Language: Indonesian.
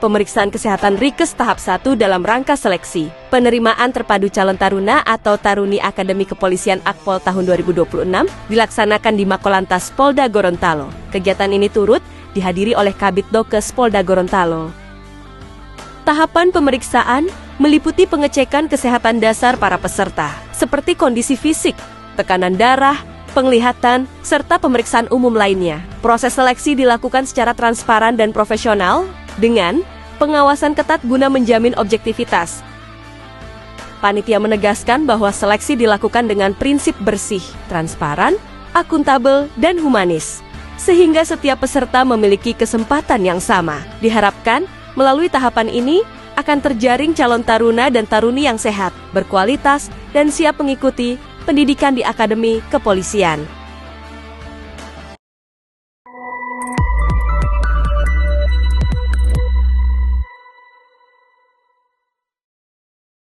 Pemeriksaan kesehatan Rikes tahap 1 dalam rangka seleksi. Penerimaan terpadu calon taruna atau Taruni Akademi Kepolisian Akpol tahun 2026 dilaksanakan di Makolantas Polda Gorontalo. Kegiatan ini turut dihadiri oleh Kabid Dokes Polda Gorontalo. Tahapan pemeriksaan meliputi pengecekan kesehatan dasar para peserta, seperti kondisi fisik, tekanan darah, penglihatan, serta pemeriksaan umum lainnya. Proses seleksi dilakukan secara transparan dan profesional, dengan pengawasan ketat guna menjamin objektivitas. Panitia menegaskan bahwa seleksi dilakukan dengan prinsip bersih, transparan, akuntabel, dan humanis, sehingga setiap peserta memiliki kesempatan yang sama. Diharapkan, melalui tahapan ini, akan terjaring calon taruna dan taruni yang sehat, berkualitas, dan siap mengikuti pendidikan di Akademi Kepolisian.